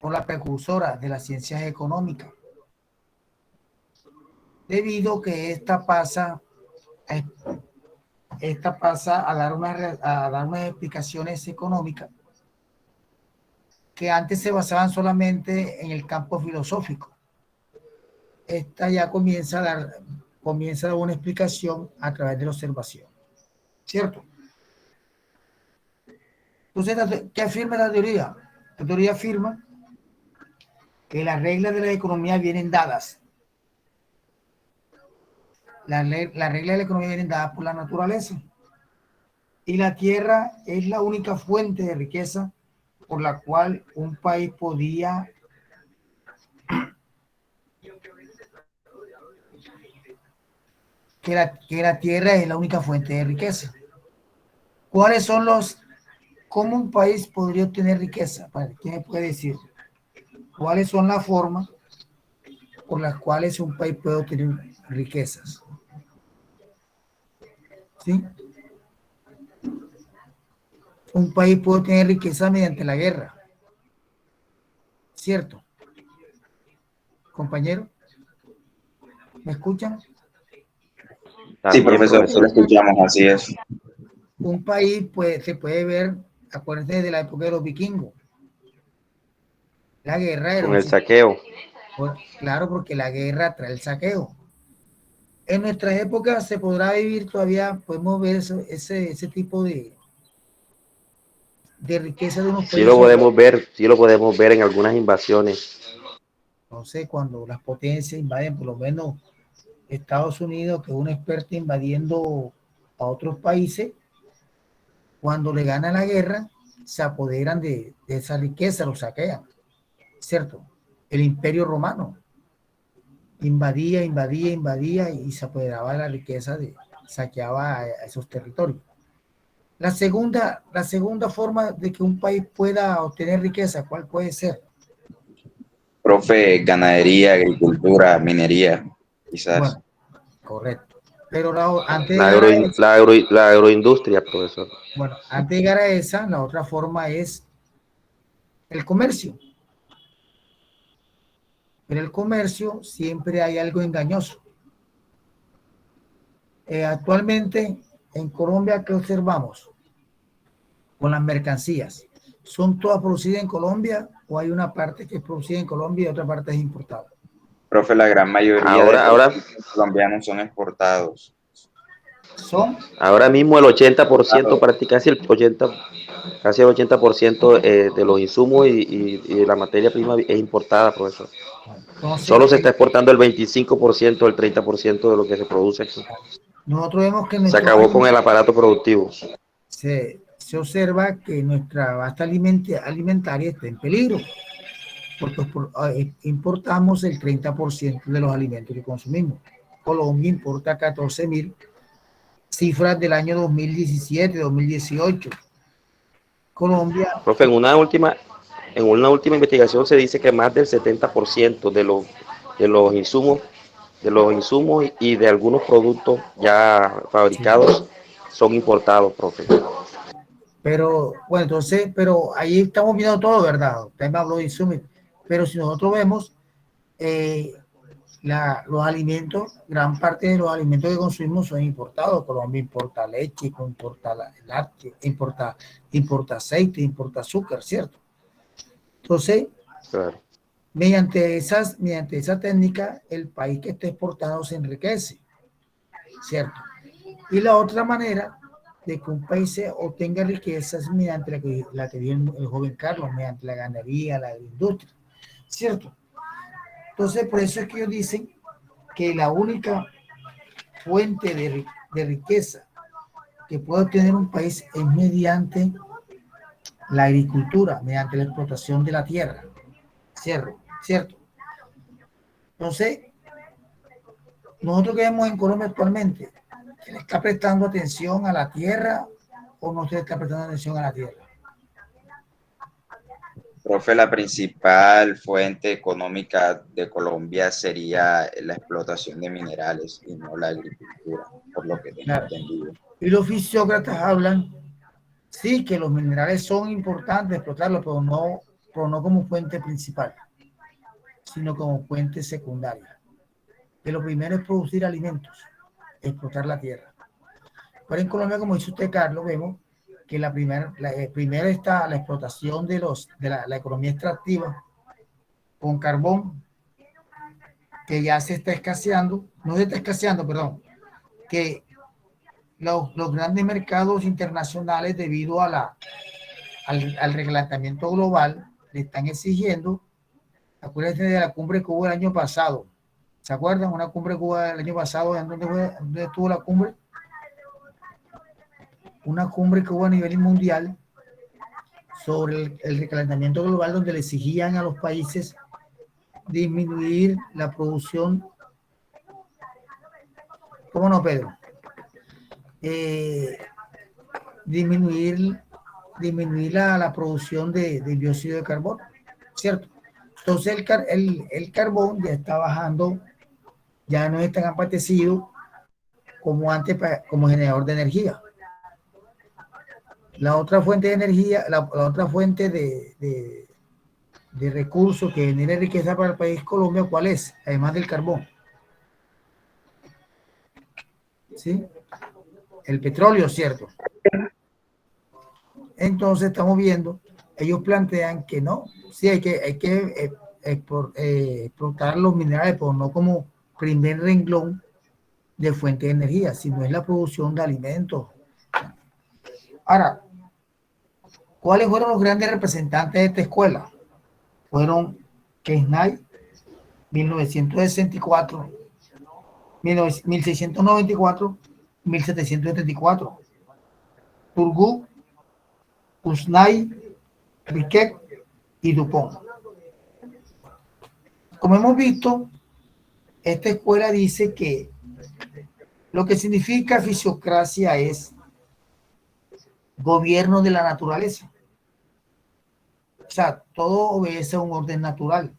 por la precursora de las ciencias económicas, debido que esta pasa a dar unas explicaciones económicas que antes se basaban solamente en el campo filosófico. Esta ya comienza a dar una explicación a través de la observación, ¿cierto? Entonces, ¿qué afirma la teoría? La teoría afirma que las reglas de la economía vienen dadas. Las reglas de la economía vienen dadas por la naturaleza. Y la tierra es la única fuente de riqueza por la cual un país podía que la tierra es la única fuente de riqueza. ¿Cuáles son cómo un país podría obtener riqueza? ¿Quién me puede decir? ¿Cuáles son las formas por las cuales un país puede obtener riquezas? ¿Sí? Un país puede obtener riqueza mediante la guerra. ¿Cierto? Compañero, ¿me escuchan? Sí, profesor, sí lo escuchamos, así es. Un país se puede ver, acuérdense de la época de los vikingos. La guerra era con el saqueo. Claro, porque la guerra trae el saqueo. En nuestra época se podrá vivir todavía, podemos ver ese tipo de riqueza de unos países. Sí lo podemos ver en algunas invasiones. No sé, cuando las potencias invaden, por lo menos Estados Unidos, que es un experto invadiendo a otros países, cuando le ganan la guerra, se apoderan de esa riqueza, lo saquean, ¿cierto? El Imperio Romano invadía y se apoderaba de la riqueza, saqueaba a esos territorios. La segunda forma de que un país pueda obtener riqueza, ¿cuál puede ser? Profe, ganadería, agricultura, minería, quizás. Bueno, correcto. Pero antes de La, llegar agro, a esa, la agroindustria, profesor. bueno, antes de llegar a esa, la otra forma es el comercio. Pero el comercio siempre hay algo engañoso. Actualmente en Colombia, ¿qué observamos? Con las mercancías. ¿Son todas producidas en Colombia o hay una parte que es producida en Colombia y otra parte es importada? Profe, la gran mayoría de los colombianos son exportados. Ahora mismo el 80%, casi el 80% de los insumos y la materia prima es importada, profesor. Entonces, solo se está exportando el 25%, el 30% de lo que se produce aquí. Nosotros vemos que se acabó con el aparato productivo. Se observa que nuestra base alimentaria está en peligro, porque importamos el 30% de los alimentos que consumimos. Colombia importa 14.000, cifras del año 2017, 2018. Colombia. Profe, en una última investigación se dice que más del 70% de los insumos y de algunos productos ya fabricados son importados, profe. Pero, bueno, entonces, pero ahí estamos viendo todo, ¿verdad? Usted me habló de insumos, pero si nosotros vemos los alimentos, gran parte de los alimentos que consumimos son importados. Colombia importa leche, importa lácteo, importa aceite, importa azúcar, ¿cierto? Entonces, claro, mediante esa técnica, el país que está exportando se enriquece, ¿cierto? Y la otra manera de que un país se obtenga riqueza es mediante la que dio el joven Carlos, mediante la ganadería, la industria, ¿cierto? Entonces, por eso es que ellos dicen que la única fuente de riqueza que puede obtener un país es mediante la agricultura, mediante la explotación de la tierra, ¿cierto? Entonces, nosotros que vemos en Colombia actualmente, ¿se le está prestando atención a la tierra o no se le está prestando atención a la tierra? Profe, la principal fuente económica de Colombia sería la explotación de minerales y no la agricultura, por lo que tengo entendido. Y los fisiócratas hablan, sí, que los minerales son importantes explotarlos, pero no pero no como fuente principal, sino como fuente secundaria. Que lo primero es producir alimentos, explotar la tierra. Pero en Colombia, como dice usted, Carlos, vemos que primero está la explotación de la economía extractiva con carbón, que ya se está escaseando, no se está escaseando, perdón, que los grandes mercados internacionales, debido a al reglamentamiento global, le están exigiendo. Acuérdense de la cumbre que hubo el año pasado. ¿Se acuerdan? Una cumbre que hubo el año pasado. ¿Dónde estuvo la cumbre? Una cumbre que hubo a nivel mundial sobre el recalentamiento global, donde le exigían a los países disminuir la producción. ¿Cómo no, Pedro? Disminuir la producción de dióxido de carbono, ¿cierto? Entonces el carbón ya está bajando, ya no es tan apetecido como antes como generador de energía. La otra fuente de energía, la otra fuente de recursos que genera riqueza para el país Colombia, ¿cuál es? Además del carbón. ¿Sí? El petróleo, ¿cierto? Entonces estamos viendo, ellos plantean que no, sí hay que explotar los minerales, pero no como primer renglón de fuente de energía, sino es la producción de alimentos. Ahora, ¿cuáles fueron los grandes representantes de esta escuela? Fueron Kesnay, 1964, 1694, 1774, Turgot, Kuznay, Riquet y Dupont. Como hemos visto, esta escuela dice que lo que significa fisiocracia es gobierno de la naturaleza. O sea, todo obedece a un orden natural.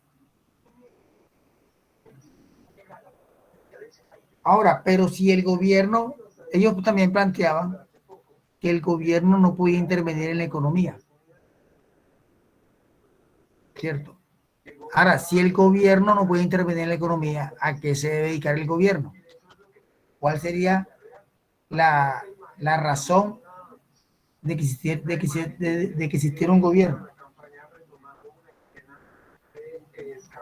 Ahora, pero si el gobierno, ellos también planteaban que el gobierno no podía intervenir en la economía. ¿Cierto? Ahora, si el gobierno no puede intervenir en la economía, ¿a qué se debe dedicar el gobierno? ¿Cuál sería la razón de que existiera un gobierno?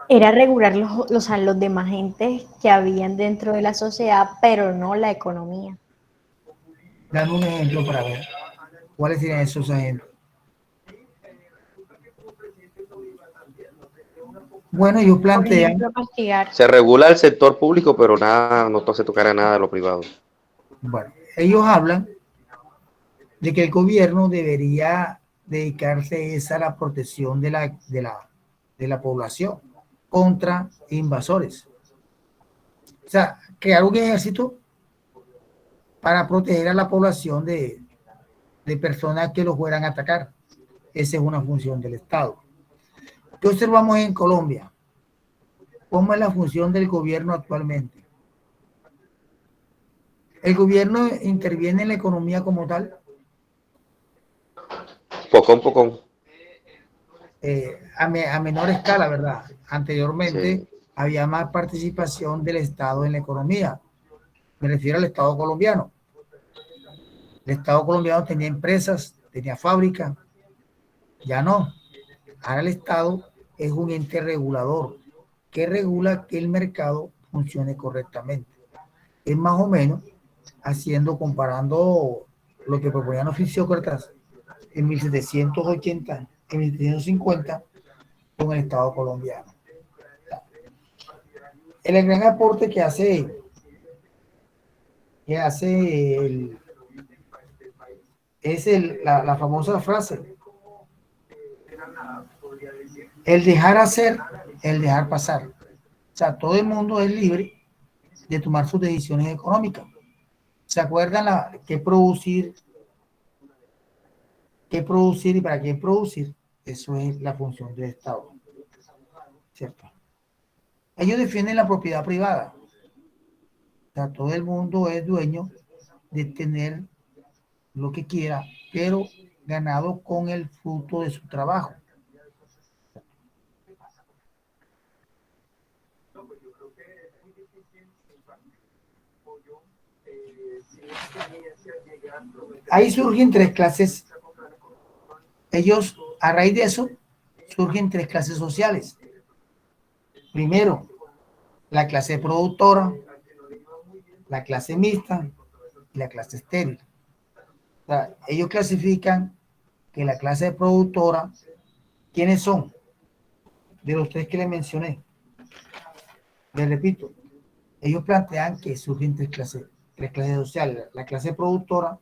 Era regular los demás entes que habían dentro de la sociedad, pero no la economía. Dame un ejemplo para ver cuáles serían esos ejemplos. Bueno, ellos plantean. Se regula el sector público, pero nada, no se tocará nada de lo privado. Bueno, ellos hablan de que el gobierno debería dedicarse a la protección de la población contra invasores. O sea, crear un ejército para proteger a la población de personas que los fueran a atacar. Esa es una función del Estado. ¿Qué observamos en Colombia? ¿Cómo es la función del gobierno actualmente? ¿El gobierno interviene en la economía como tal? Poco. A menor escala, ¿verdad? Anteriormente Sí. había más participación del Estado en la economía. Me refiero al Estado colombiano. El Estado colombiano tenía empresas, tenía fábricas. Ya no. Ahora el Estado es un ente regulador que regula que el mercado funcione correctamente. Es más o menos comparando lo que proponían los fisiócratas en 1780, en 1750, con el Estado colombiano. El gran aporte que hace la famosa frase: el dejar hacer, el dejar pasar. O sea, todo el mundo es libre de tomar sus decisiones económicas. ¿Se acuerdan qué producir y para qué producir? Eso es la función del Estado, ¿cierto? Ellos defienden la propiedad privada. O sea, todo el mundo es dueño de tener lo que quiera, pero ganado con el fruto de su trabajo. Ahí surgen tres clases. Ellos, a raíz de eso, surgen tres clases sociales. Primero, la clase productora, la clase mixta y la clase estéril. O sea, ellos clasifican que la clase productora, ¿quiénes son? De los tres que les mencioné. Les repito, ellos plantean que surgen tres clases sociales: la clase productora,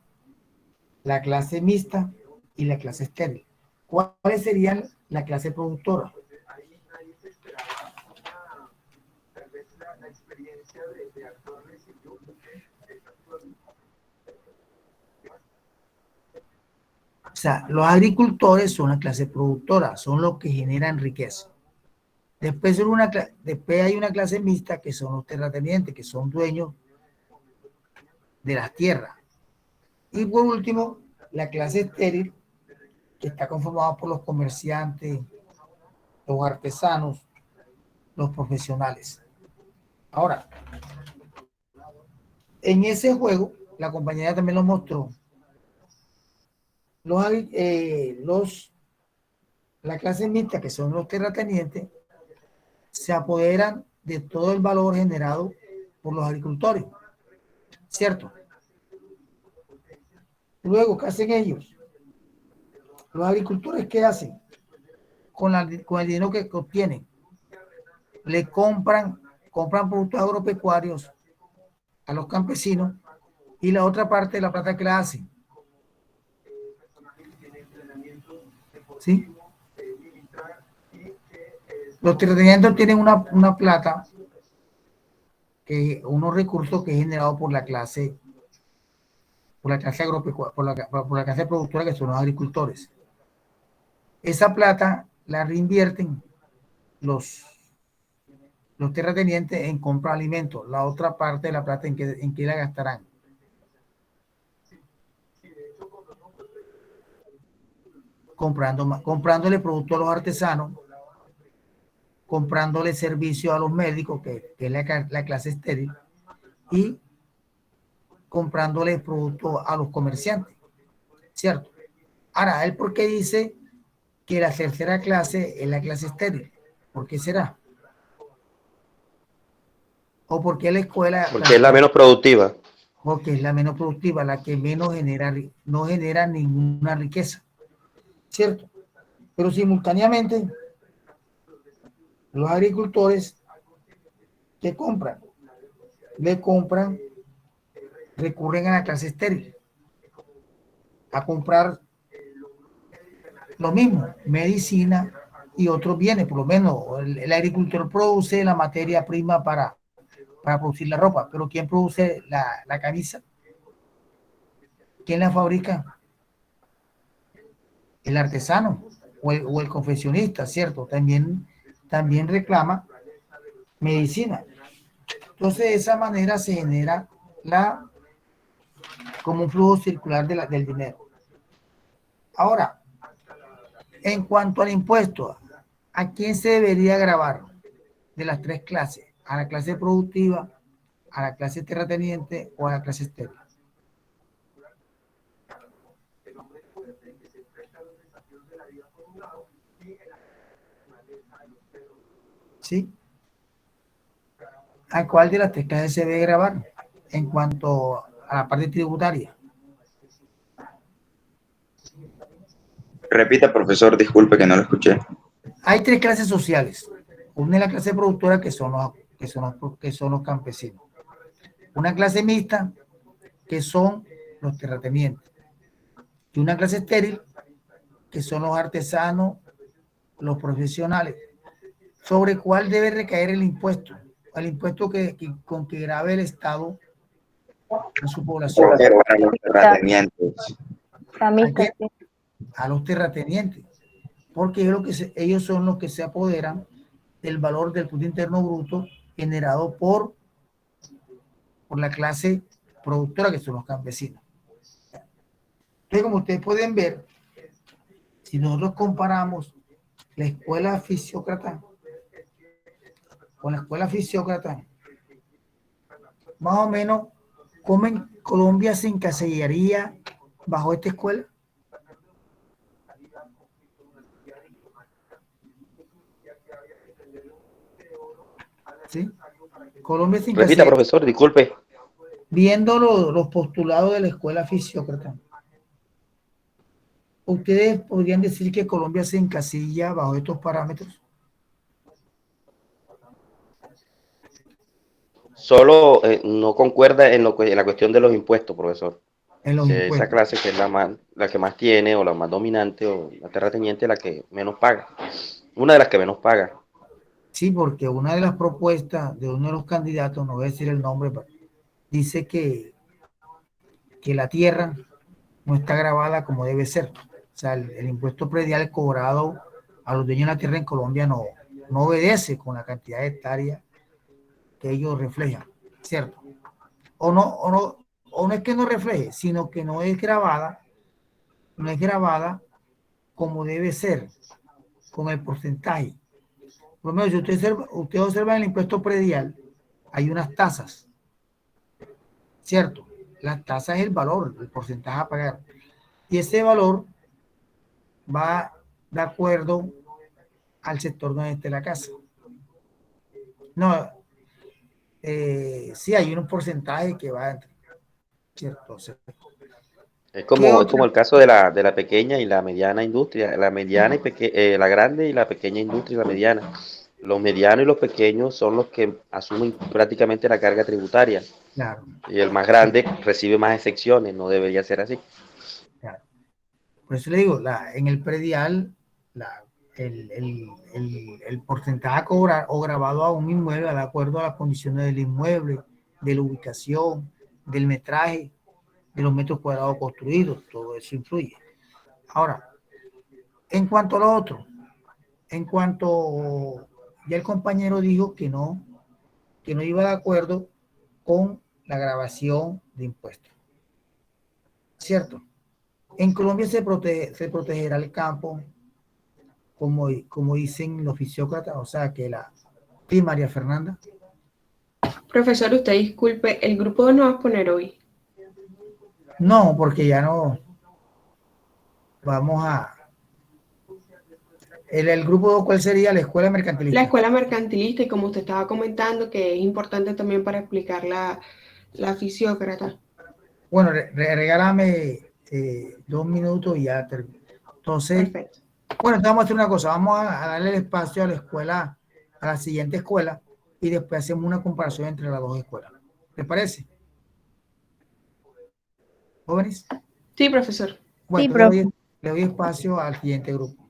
la clase mixta y la clase estéril. ¿Cuáles serían la clase productora? O sea, los agricultores son la clase productora, son los que generan riqueza. Después hay una clase mixta que son los terratenientes, que son dueños de las tierras. Y por último, la clase estéril, que está conformada por los comerciantes, los artesanos, los profesionales. Ahora, en ese juego, la compañera también lo mostró, la clase mixta, que son los terratenientes, se apoderan de todo el valor generado por los agricultores, ¿cierto? Luego, ¿qué hacen ellos? Los agricultores, ¿qué hacen? Con el dinero que obtienen, le compran productos agropecuarios a los campesinos, y la otra parte de la plata que la hacen, ¿sí? Los terratenientes tienen una plata, unos recursos que es generado por la clase agropecuaria, por la clase productora, que son los agricultores. Esa plata la reinvierten los terratenientes en compra de alimentos. La otra parte de la plata, ¿en qué la gastarán? Comprándole productos a los artesanos, comprándole servicio a los médicos, que es la clase estéril, y comprándole productos a los comerciantes, ¿cierto? Ahora, ¿él por qué dice que la tercera clase es la clase estéril? ¿Por qué será? ¿O por qué la escuela? Porque es la menos productiva. Porque es la menos productiva, la que menos no genera ninguna riqueza, ¿cierto? Pero simultáneamente, los agricultores, ¿qué compran? Recurren a la clase estéril a comprar lo mismo, medicina y otros bienes. Por lo menos el agricultor produce la materia prima para producir la ropa, pero ¿quién produce la camisa? ¿Quién la fabrica? El artesano o el confeccionista, ¿cierto? También reclama medicina. Entonces, de esa manera se genera como un flujo circular del dinero. Ahora, en cuanto al impuesto, ¿a quién se debería gravar de las tres clases? ¿A la clase productiva, a la clase terrateniente o a la clase estéril? ¿Sí? ¿A cuál de las tres clases se debe grabar en cuanto a la parte tributaria? Repita, profesor, disculpe que no lo escuché. Hay tres clases sociales. Una es la clase productora, que son los campesinos. Una clase mixta, que son los terratenientes. Y una clase estéril, que son los artesanos, los profesionales. ¿Sobre cuál debe recaer el impuesto? El impuesto con que grave el Estado a su población. A los terratenientes. A los terratenientes. Porque ellos son los que se apoderan del valor del Producto Interno Bruto generado por la clase productora, que son los campesinos. Entonces, como ustedes pueden ver, si nosotros comparamos la escuela fisiócrata con la escuela Fisiócrata, más o menos, ¿cómo en Colombia se encasillaría bajo esta escuela? ¿Sí? Colombia se Repita, encasillaría, profesor, disculpe. viendo los postulados de la escuela Fisiócrata. ¿Ustedes podrían decir que Colombia se encasilla bajo estos parámetros? Solo no concuerda en la cuestión de los impuestos, profesor. En los Que esa impuestos. clase que es la que más tiene, o la más dominante, o la terrateniente, la que menos paga. Una de las que menos paga. Sí, porque una de las propuestas de uno de los candidatos, no voy a decir el nombre, dice que la tierra no está grabada como debe ser. O sea, el impuesto predial cobrado a los dueños de la tierra en Colombia no obedece con la cantidad de hectáreas que ellos reflejan, ¿cierto? O no es que no refleje, sino que no es grabada como debe ser, con el porcentaje. Por lo menos, si usted observa en el impuesto predial, hay unas tasas, ¿cierto? La tasa es el valor, el porcentaje a pagar. Y ese valor va de acuerdo al sector donde esté la casa. No, sí hay un porcentaje que va, ¿cierto? O sea, Es ¿qué como otra? el caso de la pequeña y la mediana industria, la mediana la grande y la pequeña industria y la mediana. Los medianos y los pequeños son los que asumen prácticamente la carga tributaria. Claro, Y el más grande recibe más excepciones, no debería ser así. claro. Por eso le digo, en el predial, el porcentaje a cobrar o grabado a un inmueble de acuerdo a las condiciones del inmueble, de la ubicación, del metraje, de los metros cuadrados construidos, todo eso influye. Ahora, en cuanto a lo otro, ya el compañero dijo que no iba de acuerdo con la grabación de impuestos, ¿cierto? En Colombia se protegerá el campo, como dicen los fisiócratas, o sea que la primaria Fernanda. Profesor, usted disculpe, el grupo no va a poner hoy. No, porque ya no vamos a... El grupo, ¿cuál sería? La escuela La mercantilista. escuela mercantilista, y como usted estaba comentando, que es importante también para explicar la fisiócrata. Bueno, regálame 2 minutos y ya termino. Entonces, Perfecto. bueno, entonces vamos a hacer una cosa, vamos a darle el espacio a la escuela, a la siguiente escuela, y después hacemos una comparación entre las dos escuelas. ¿Le parece? ¿Jóvenes? Sí, profesor. Bueno, Sí, entonces profe. le doy espacio al siguiente grupo.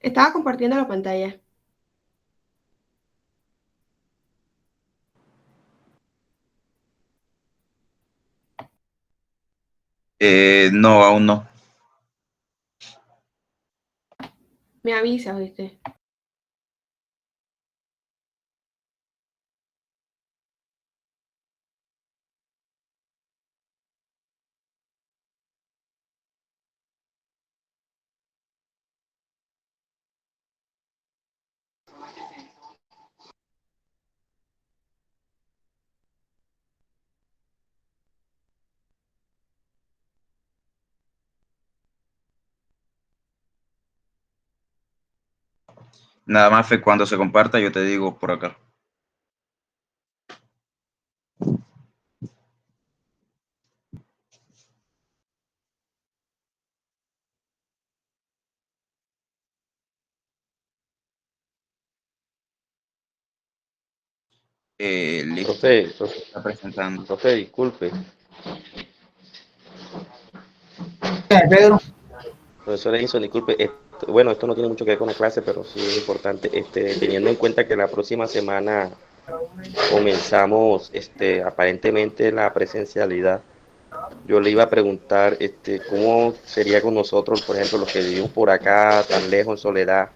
Estaba compartiendo la pantalla. No, aún no. Me avisa, ¿viste? Nada más, Fe, cuando se comparta, yo te digo por acá. Listo, Profe, está presentando. profe, disculpe. Pedro. Profesor Edison, disculpe. bueno, esto no tiene mucho que ver con la clase, pero sí es importante, teniendo en cuenta que la próxima semana comenzamos, aparentemente la presencialidad. Yo le iba a preguntar, cómo sería con nosotros, por ejemplo, los que vivimos por acá, tan lejos, en soledad,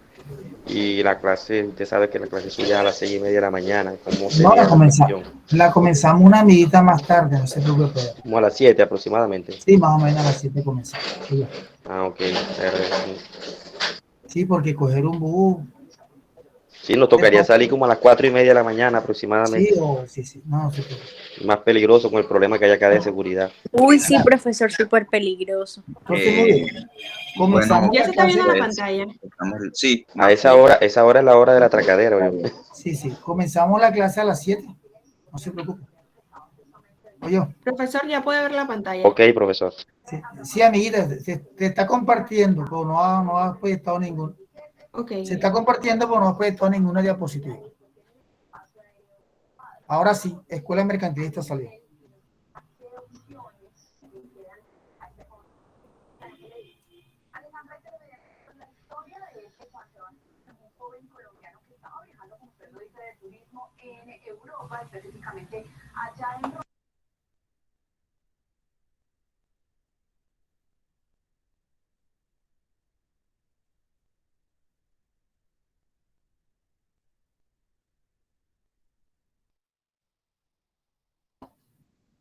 y la clase, usted sabe que la clase suya es a las 6:30 de la mañana, ¿cómo No, sería esa cuestión? la comenzamos una amiguita más tarde, no se preocupe. Como a las 7 aproximadamente. Sí, más o menos a las 7 comenzamos. Ah, ok. Sí, porque coger un bus. Sí, nos tocaría salir como a las 4:30 de la mañana aproximadamente. Sí, no se preocupe. Más peligroso con el problema que hay acá de seguridad. Uy, sí, profesor, súper peligroso. Entonces, muy bien. Bueno, Comenzamos Ya la se está viendo la clase. pues, pantalla. sí, A esa hora es la hora del atracadero. Sí, comenzamos la clase a las 7. No se preocupe. Oye, Profesor, ya puede ver la pantalla. Ok, profesor. sí, amiguita, te está compartiendo, pero no ha proyectado ningún. Ok. Se está compartiendo, pero no ha proyectado ninguna diapositiva. Ahora sí, Escuela Mercantilista salió.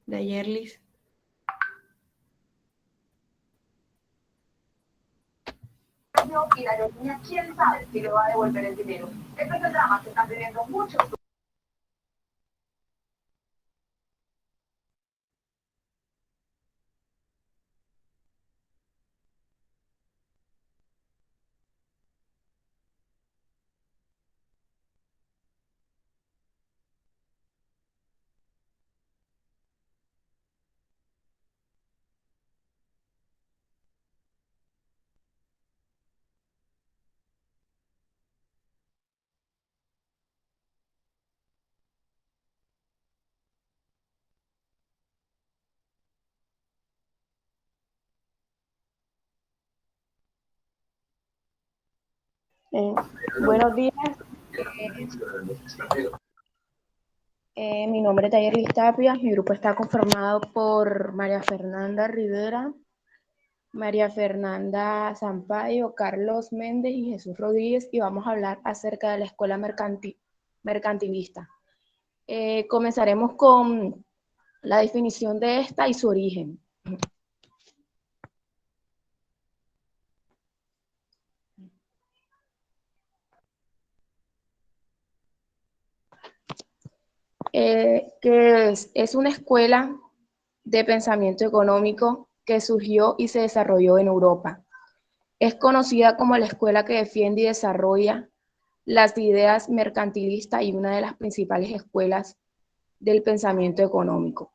Dayerlis. Y la aerolínea, quién sabe si le va a devolver el dinero. Este es el drama que están viviendo muchos. Buenos días, mi nombre es Dayerlis Tapia, mi grupo está conformado por María Fernanda Rivera, María Fernanda Sampaio, Carlos Méndez y Jesús Rodríguez, y vamos a hablar acerca de la escuela mercantilista. Comenzaremos con la definición de esta y su origen. Que es una escuela de pensamiento económico que surgió y se desarrolló en Europa. Es conocida como la escuela que defiende y desarrolla las ideas mercantilistas y una de las principales escuelas del pensamiento económico.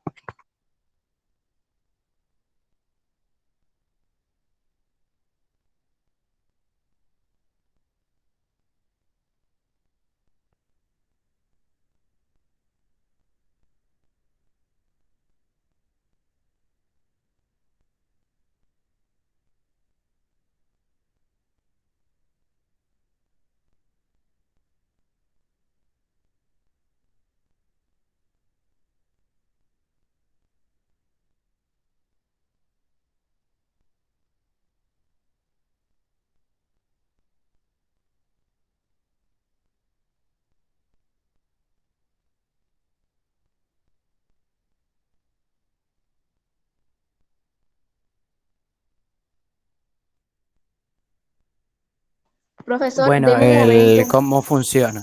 Profesor, Bueno, deme un momento. cómo funciona.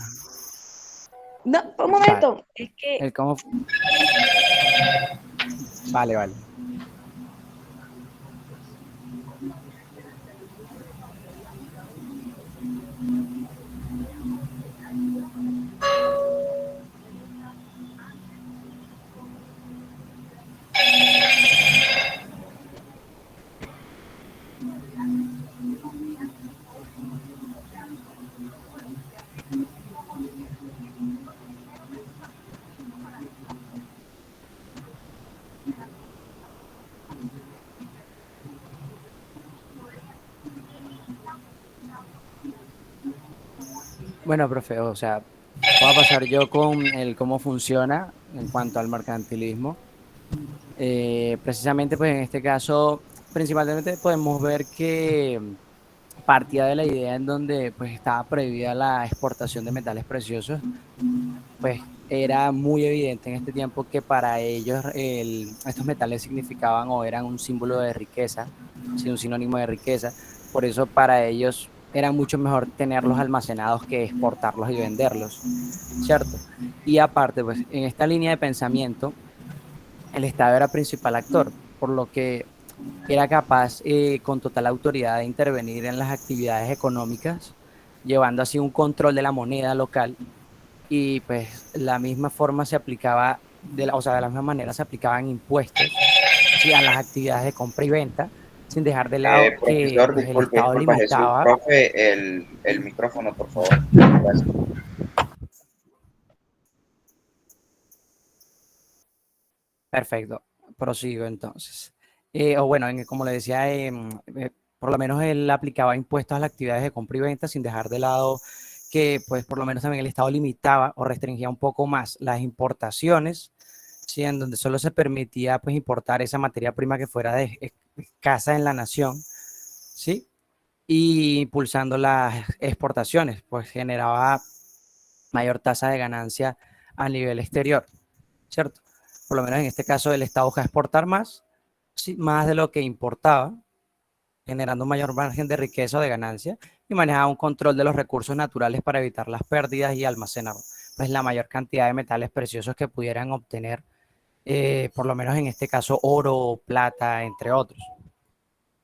No, un Vale, momento. Es que el cómo. Vale, vale. Bueno, profe, o sea, voy a pasar yo con el cómo funciona en cuanto al mercantilismo. Precisamente, pues en este caso, principalmente podemos ver que partía de la idea en donde pues estaba prohibida la exportación de metales preciosos, pues era muy evidente en este tiempo que para ellos estos metales significaban o eran un símbolo de riqueza, sí, un sinónimo de riqueza. Por eso para ellos era mucho mejor tenerlos almacenados que exportarlos y venderlos, ¿cierto? Y aparte, pues en esta línea de pensamiento, el Estado era principal actor, por lo que era capaz con total autoridad de intervenir en las actividades económicas, llevando así un control de la moneda local y pues la misma forma se aplicaba, o sea, de la misma manera se aplicaban impuestos, ¿sí? A las actividades de compra y venta, sin dejar de lado que Profesor, pues el disculpe, Estado disculpa Jesús. limitaba. Profe, el micrófono, por favor. Gracias. Perfecto, prosigo entonces. O bueno, como le decía, por lo menos él aplicaba impuestos a las actividades de compra y venta sin dejar de lado que pues por lo menos también el Estado limitaba o restringía un poco más las importaciones, ¿sí? En donde solo se permitía pues importar esa materia prima que fuera de escasa en la nación, ¿sí? Y impulsando las exportaciones, pues generaba mayor tasa de ganancia a nivel exterior, ¿cierto? Por lo menos en este caso el Estado busca exportar más, sí, más de lo que importaba, generando un mayor margen de riqueza o de ganancia y manejaba un control de los recursos naturales para evitar las pérdidas y almacenar pues la mayor cantidad de metales preciosos que pudieran obtener, por lo menos en este caso oro, plata, entre otros.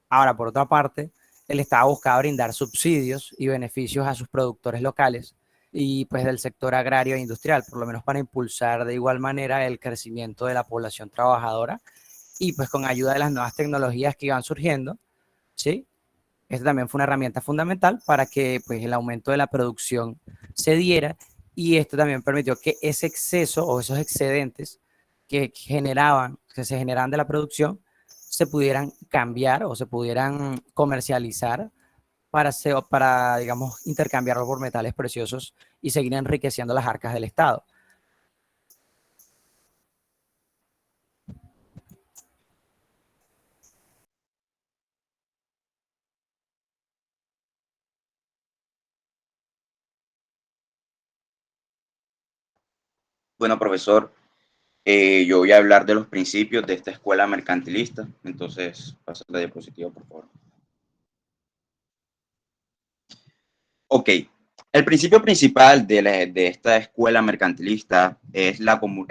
Ahora, por otra parte, el Estado buscaba brindar subsidios y beneficios a sus productores locales y pues del sector agrario e industrial, por lo menos para impulsar de igual manera el crecimiento de la población trabajadora y pues con ayuda de las nuevas tecnologías que iban surgiendo, ¿sí? Esta también fue una herramienta fundamental para que pues el aumento de la producción se diera y esto también permitió que ese exceso o esos excedentes que se generaban de la producción, se pudieran cambiar o se pudieran comercializar para, digamos, intercambiarlo por metales preciosos y seguir enriqueciendo las arcas del Estado. Bueno, profesor, yo voy a hablar de los principios de esta escuela mercantilista. Entonces, pasa la diapositiva, por favor. Ok, el principio principal de esta escuela mercantilista es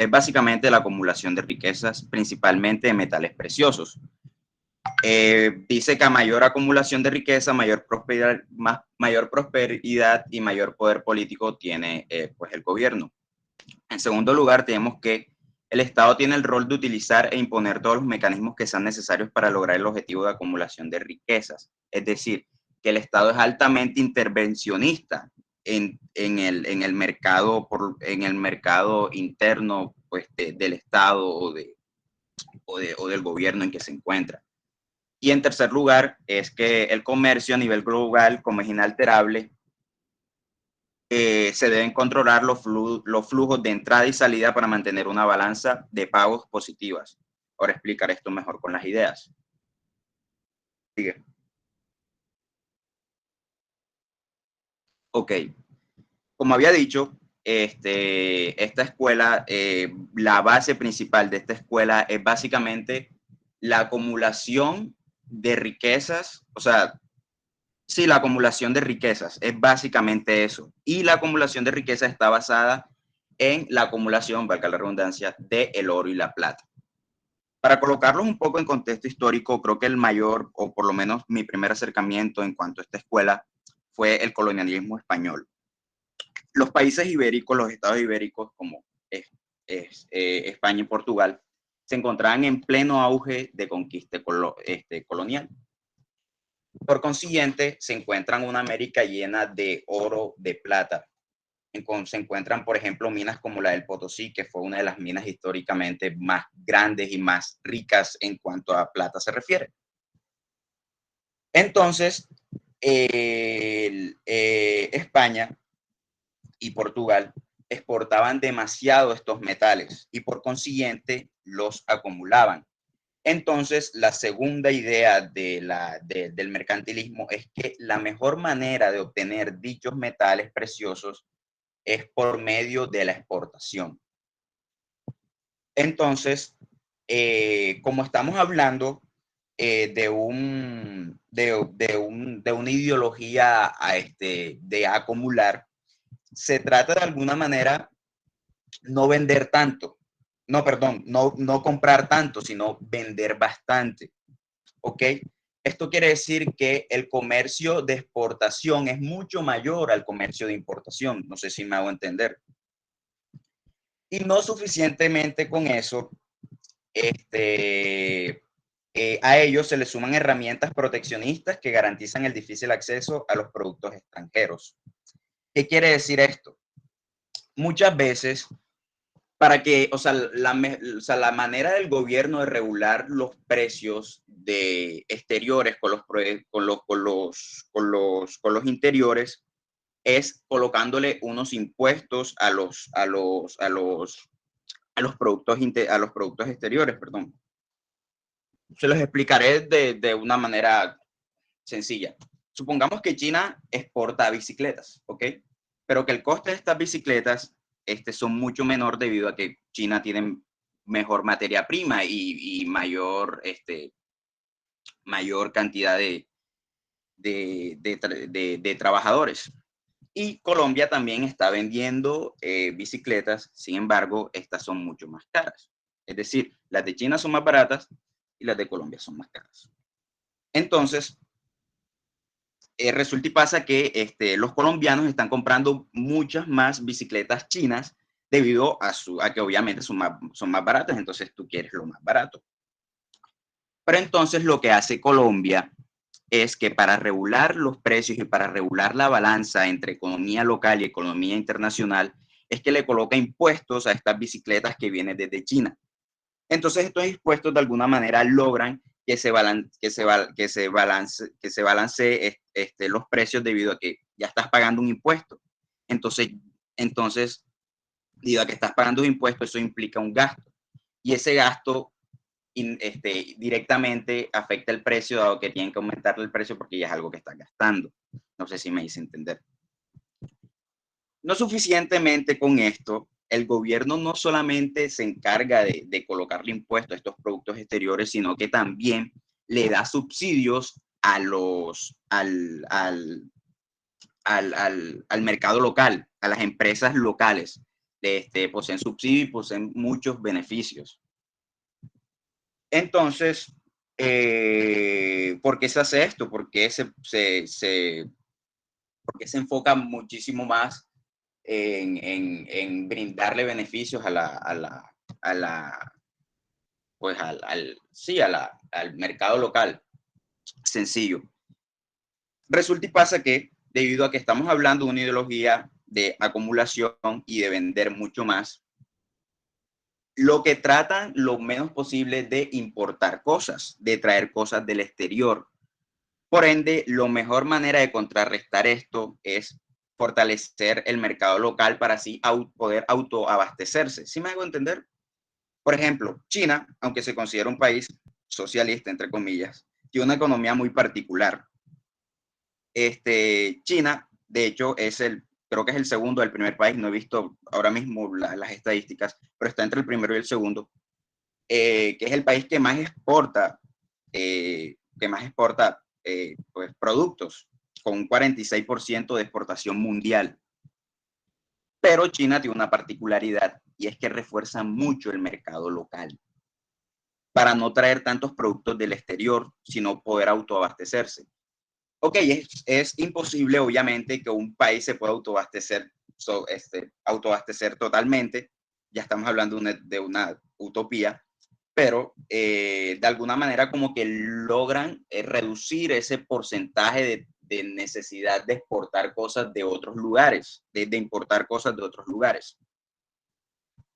básicamente la acumulación de riquezas, principalmente de metales preciosos. Dice que a mayor acumulación de riqueza, mayor prosperidad y mayor poder político tiene pues el gobierno. En segundo lugar, tenemos que el Estado tiene el rol de utilizar e imponer todos los mecanismos que sean necesarios para lograr el objetivo de acumulación de riquezas. Es decir, que el Estado es altamente intervencionista en el mercado interno pues, del Estado o del gobierno en que se encuentra. Y en tercer lugar, es que el comercio a nivel global, como es inalterable, se deben controlar los flujos de entrada y salida para mantener una balanza de pagos positivas. Ahora explicar esto mejor con las ideas. Sigue. Ok. Como había dicho, esta escuela, la base principal de esta escuela es básicamente la acumulación de riquezas, o sea, sí, la acumulación de riquezas, es básicamente eso. Y la acumulación de riquezas está basada en la acumulación, valga la redundancia, de el oro y la plata. Para colocarlos un poco en contexto histórico, creo que el mayor, o por lo menos mi primer acercamiento en cuanto a esta escuela, fue el colonialismo español. Los países ibéricos, los estados ibéricos, como España y Portugal, se encontraban en pleno auge de conquista colonial. Por consiguiente, se encuentran una América llena de oro, de plata. Se encuentran, por ejemplo, minas como la del Potosí, que fue una de las minas históricamente más grandes y más ricas en cuanto a plata se refiere. Entonces, España y Portugal exportaban demasiado estos metales y por consiguiente los acumulaban. Entonces, la segunda idea del mercantilismo es que la mejor manera de obtener dichos metales preciosos es por medio de la exportación. Entonces, como estamos hablando de una ideología de acumular, se trata de alguna manera no vender tanto. No, perdón, no comprar tanto, sino vender bastante. ¿Ok? Esto quiere decir que el comercio de exportación es mucho mayor al comercio de importación. No sé si me hago entender. Y no suficientemente con eso, a ellos se les suman herramientas proteccionistas que garantizan el difícil acceso a los productos extranjeros. ¿Qué quiere decir esto? Muchas veces, para que, o sea, la manera del gobierno de regular los precios de exteriores con los interiores es colocándole unos impuestos a los productos exteriores, perdón. Se los explicaré de una manera sencilla. Supongamos que China exporta bicicletas, ¿ok? Pero que el coste de estas bicicletas son mucho menor debido a que China tiene mejor materia prima y mayor cantidad de trabajadores. Y Colombia también está vendiendo bicicletas, sin embargo, estas son mucho más caras. Es decir, las de China son más baratas y las de Colombia son más caras. Entonces, resulta y pasa que los colombianos están comprando muchas más bicicletas chinas debido a que obviamente son más baratas, entonces tú quieres lo más barato. Pero entonces lo que hace Colombia es que para regular los precios y para regular la balanza entre economía local y economía internacional, es que le coloca impuestos a estas bicicletas que vienen desde China. Entonces estos impuestos de alguna manera logran que se balancee los precios debido a que ya estás pagando un impuesto. Entonces, debido a que estás pagando un impuesto, eso implica un gasto. Y ese gasto directamente afecta el precio, dado que tienen que aumentarle el precio porque ya es algo que están gastando. No sé si me hice entender. No suficientemente con esto, el gobierno no solamente se encarga de colocarle impuestos a estos productos exteriores, sino que también le da subsidios al mercado local, a las empresas locales. Poseen subsidios y poseen muchos beneficios. Entonces, ¿por qué se hace esto? ¿Por qué se enfoca muchísimo más en brindarle beneficios al mercado local? Sencillo. Resulta y pasa que debido a que estamos hablando de una ideología de acumulación y de vender mucho más, lo que tratan lo menos posible de importar cosas, de traer cosas del exterior. Por ende, la mejor manera de contrarrestar esto es fortalecer el mercado local para así poder autoabastecerse. ¿Sí me hago entender? Por ejemplo, China, aunque se considera un país socialista, entre comillas, tiene una economía muy particular. China, de hecho, creo que es el segundo del primer país, no he visto ahora mismo las estadísticas, pero está entre el primero y el segundo, que es el país que más exporta, pues, productos, con un 46% de exportación mundial. Pero China tiene una particularidad y es que refuerza mucho el mercado local para no traer tantos productos del exterior, sino poder autoabastecerse. Ok, es imposible, obviamente, que un país se pueda autoabastecer totalmente. Ya estamos hablando de una utopía, pero de alguna manera como que logran reducir ese porcentaje de necesidad de exportar cosas de otros lugares, de importar cosas de otros lugares.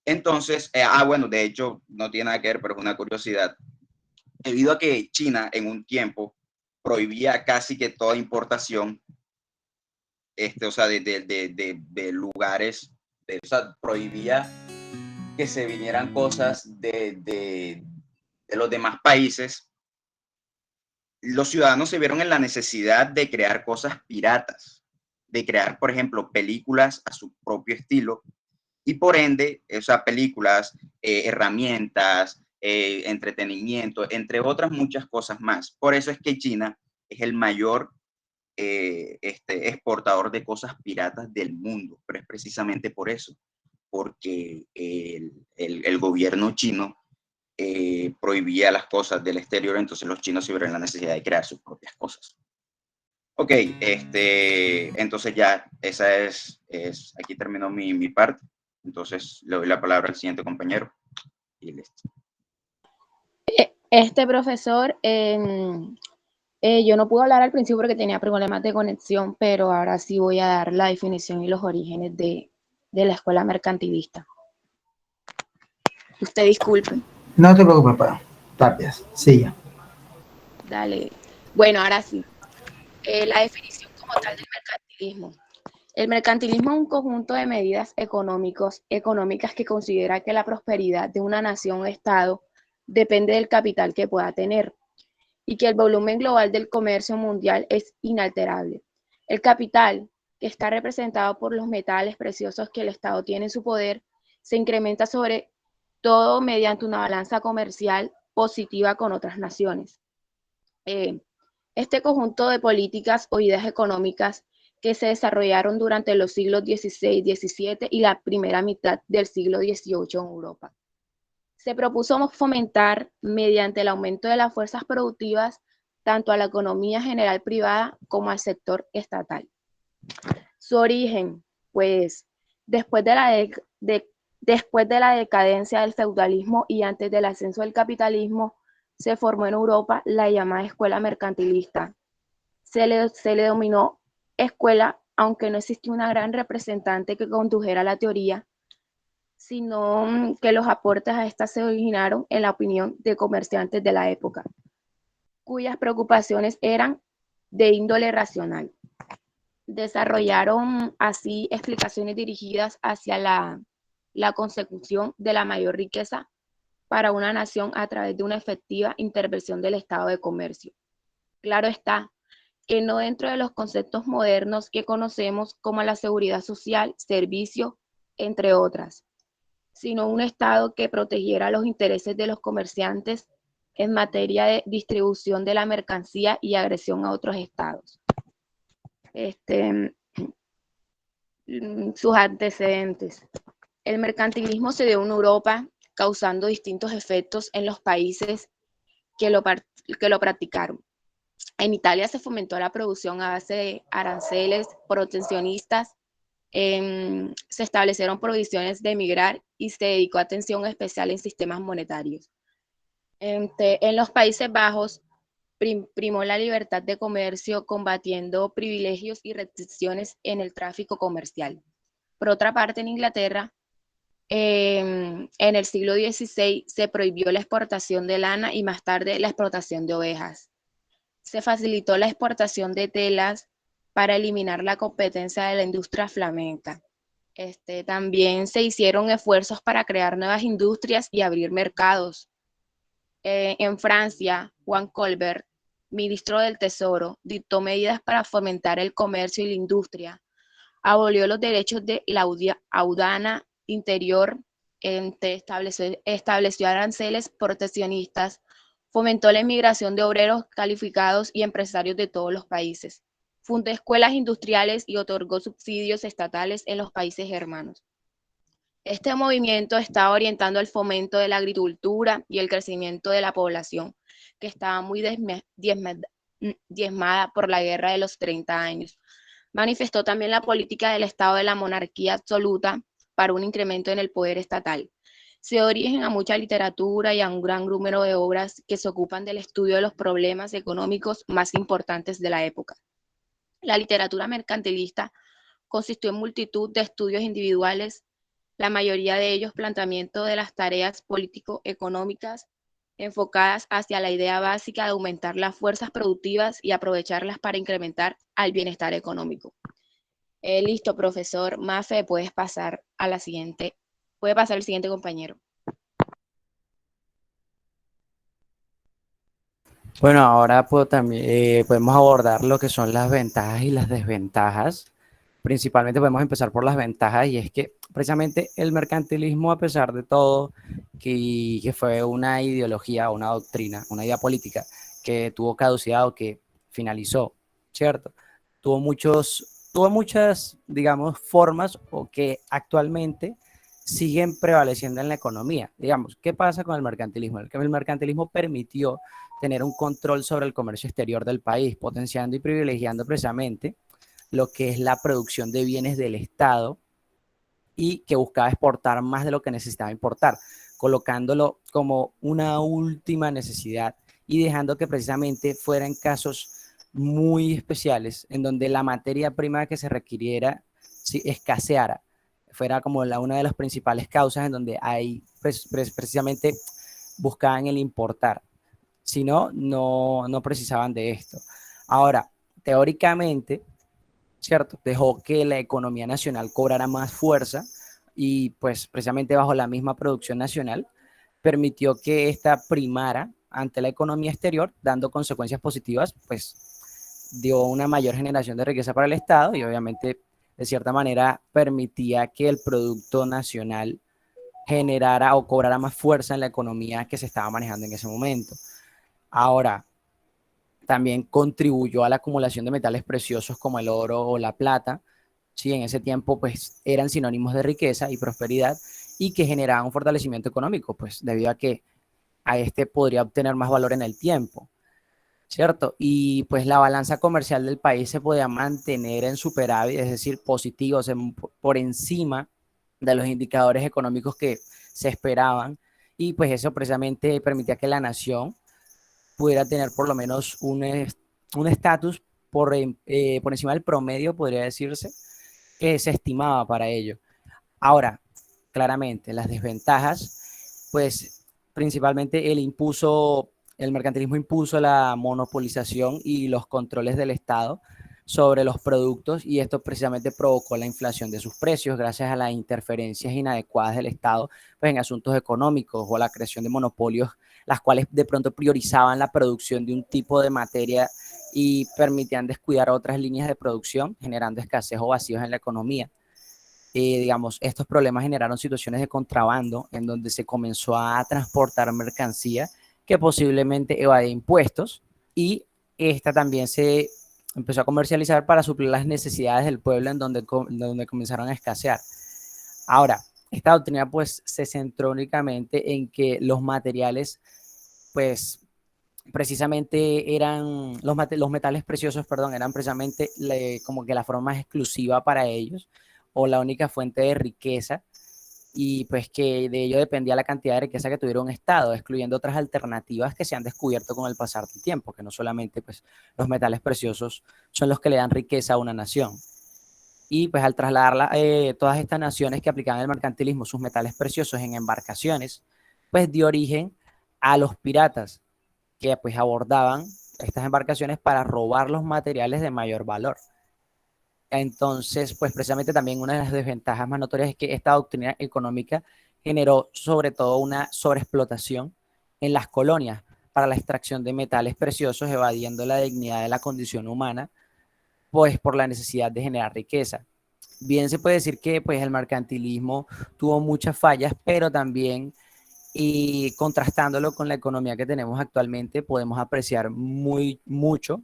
Entonces, bueno, de hecho, no tiene nada que ver, pero es una curiosidad. Debido a que China en un tiempo prohibía casi que toda importación, o sea, de lugares, o sea, prohibía que se vinieran cosas de los demás países, los ciudadanos se vieron en la necesidad de crear cosas piratas, de crear, por ejemplo, películas a su propio estilo y por ende, esas películas, herramientas, entretenimiento, entre otras muchas cosas más. Por eso es que China es el mayor exportador de cosas piratas del mundo, pero es precisamente por eso, porque el gobierno chino prohibía las cosas del exterior, entonces los chinos se vieron la necesidad de crear sus propias cosas. Ok, entonces ya, esa aquí terminó mi parte, entonces le doy la palabra al siguiente compañero y listo. Este profesor, yo no pude hablar al principio porque tenía problemas de conexión, pero ahora sí voy a dar la definición y los orígenes de la escuela mercantilista. Usted disculpe. No te preocupes, papá. Tapias, siga. Dale. Bueno, ahora sí. La definición como tal del mercantilismo. El mercantilismo es un conjunto de medidas económicas que considera que la prosperidad de una nación o estado depende del capital que pueda tener y que el volumen global del comercio mundial es inalterable. El capital, que está representado por los metales preciosos que el Estado tiene en su poder, se incrementa sobre todo mediante una balanza comercial positiva con otras naciones. Este conjunto de políticas o ideas económicas que se desarrollaron durante los siglos XVI, XVII y la primera mitad del siglo XVIII en Europa. Se propuso fomentar, mediante el aumento de las fuerzas productivas, tanto a la economía general privada como al sector estatal. Su origen, pues, después de la decadencia del feudalismo y antes del ascenso del capitalismo, se formó en Europa la llamada escuela mercantilista. Se le denominó escuela, aunque no existía una gran representante que condujera la teoría, sino que los aportes a esta se originaron en la opinión de comerciantes de la época, cuyas preocupaciones eran de índole racional. Desarrollaron así explicaciones dirigidas hacia la consecución de la mayor riqueza para una nación a través de una efectiva intervención del Estado de Comercio. Claro está que no dentro de los conceptos modernos que conocemos como la seguridad social, servicio, entre otras, sino un Estado que protegiera los intereses de los comerciantes en materia de distribución de la mercancía y agresión a otros estados. Sus antecedentes. El mercantilismo se dio en Europa, causando distintos efectos en los países que lo practicaron. En Italia se fomentó la producción a base de aranceles proteccionistas, se establecieron prohibiciones de emigrar y se dedicó atención especial en sistemas monetarios. En los Países Bajos primó la libertad de comercio combatiendo privilegios y restricciones en el tráfico comercial. Por otra parte, en Inglaterra, en el siglo XVI se prohibió la exportación de lana y más tarde la explotación de ovejas. Se facilitó la exportación de telas para eliminar la competencia de la industria flamenca. También se hicieron esfuerzos para crear nuevas industrias y abrir mercados. En Francia, Juan Colbert, ministro del Tesoro, dictó medidas para fomentar el comercio y la industria, abolió los derechos de la aduana interior, estableció aranceles proteccionistas, fomentó la inmigración de obreros calificados y empresarios de todos los países, fundó escuelas industriales y otorgó subsidios estatales en los países hermanos. Este movimiento estaba orientando al fomento de la agricultura y el crecimiento de la población, que estaba muy diezmada por la Guerra de los 30 años. Manifestó también la política del Estado de la monarquía absoluta para un incremento en el poder estatal. Se dio origen a mucha literatura y a un gran número de obras que se ocupan del estudio de los problemas económicos más importantes de la época. La literatura mercantilista consistió en multitud de estudios individuales, la mayoría de ellos planteamiento de las tareas político-económicas enfocadas hacia la idea básica de aumentar las fuerzas productivas y aprovecharlas para incrementar el bienestar económico. Listo, profesor. Mafe, puede pasar el siguiente compañero. Bueno, ahora también, podemos abordar lo que son las ventajas y las desventajas. Principalmente podemos empezar por las ventajas y es que precisamente el mercantilismo, a pesar de todo, que fue una ideología, una doctrina, una idea política que tuvo caducidad o que finalizó, ¿cierto? Tuvo muchas, digamos, formas o que actualmente siguen prevaleciendo en la economía. Digamos, ¿qué pasa con el mercantilismo? El mercantilismo permitió tener un control sobre el comercio exterior del país, potenciando y privilegiando precisamente lo que es la producción de bienes del Estado y que buscaba exportar más de lo que necesitaba importar, colocándolo como una última necesidad y dejando que precisamente fueran casos muy especiales en donde la materia prima que se requiriera escaseara, fuera como una de las principales causas en donde hay precisamente buscaban el importar, si no, no precisaban de esto. Ahora, teóricamente, ¿cierto? Dejó que la economía nacional cobrara más fuerza y pues precisamente bajo la misma producción nacional permitió que esta primara ante la economía exterior, dando consecuencias positivas, pues dio una mayor generación de riqueza para el Estado y obviamente de cierta manera permitía que el producto nacional generara o cobrara más fuerza en la economía que se estaba manejando en ese momento. Ahora, también contribuyó a la acumulación de metales preciosos como el oro o la plata. Sí, en ese tiempo pues eran sinónimos de riqueza y prosperidad y que generaban un fortalecimiento económico, pues debido a que a este podría obtener más valor en el tiempo, ¿cierto? Y pues la balanza comercial del país se podía mantener en superávit, es decir, positivos por encima de los indicadores económicos que se esperaban y pues eso precisamente permitía que la nación pudiera tener por lo menos un estatus por encima del promedio, podría decirse, que se estimaba para ello. Ahora, claramente, las desventajas, pues principalmente el mercantilismo impuso la monopolización y los controles del Estado sobre los productos y esto precisamente provocó la inflación de sus precios gracias a las interferencias inadecuadas del Estado pues, en asuntos económicos o la creación de monopolios, las cuales de pronto priorizaban la producción de un tipo de materia y permitían descuidar otras líneas de producción, generando escasez o vacíos en la economía. Digamos, estos problemas generaron situaciones de contrabando en donde se comenzó a transportar mercancía que posiblemente evadía impuestos y esta también se empezó a comercializar para suplir las necesidades del pueblo en donde comenzaron a escasear. Ahora, esta doctrina pues se centró únicamente en que los materiales pues precisamente eran, los metales preciosos, perdón, eran precisamente como que la forma más exclusiva para ellos o la única fuente de riqueza y pues que de ello dependía la cantidad de riqueza que tuviera un Estado, excluyendo otras alternativas que se han descubierto con el pasar del tiempo, que no solamente pues los metales preciosos son los que le dan riqueza a una nación. Y pues al trasladar todas estas naciones que aplicaban el mercantilismo, sus metales preciosos en embarcaciones, pues dio origen a los piratas, que pues abordaban estas embarcaciones para robar los materiales de mayor valor. Entonces, pues precisamente también una de las desventajas más notorias es que esta doctrina económica generó sobre todo una sobreexplotación en las colonias para la extracción de metales preciosos, evadiendo la dignidad de la condición humana, pues por la necesidad de generar riqueza. Bien se puede decir que pues el mercantilismo tuvo muchas fallas, pero también y contrastándolo con la economía que tenemos actualmente, podemos apreciar mucho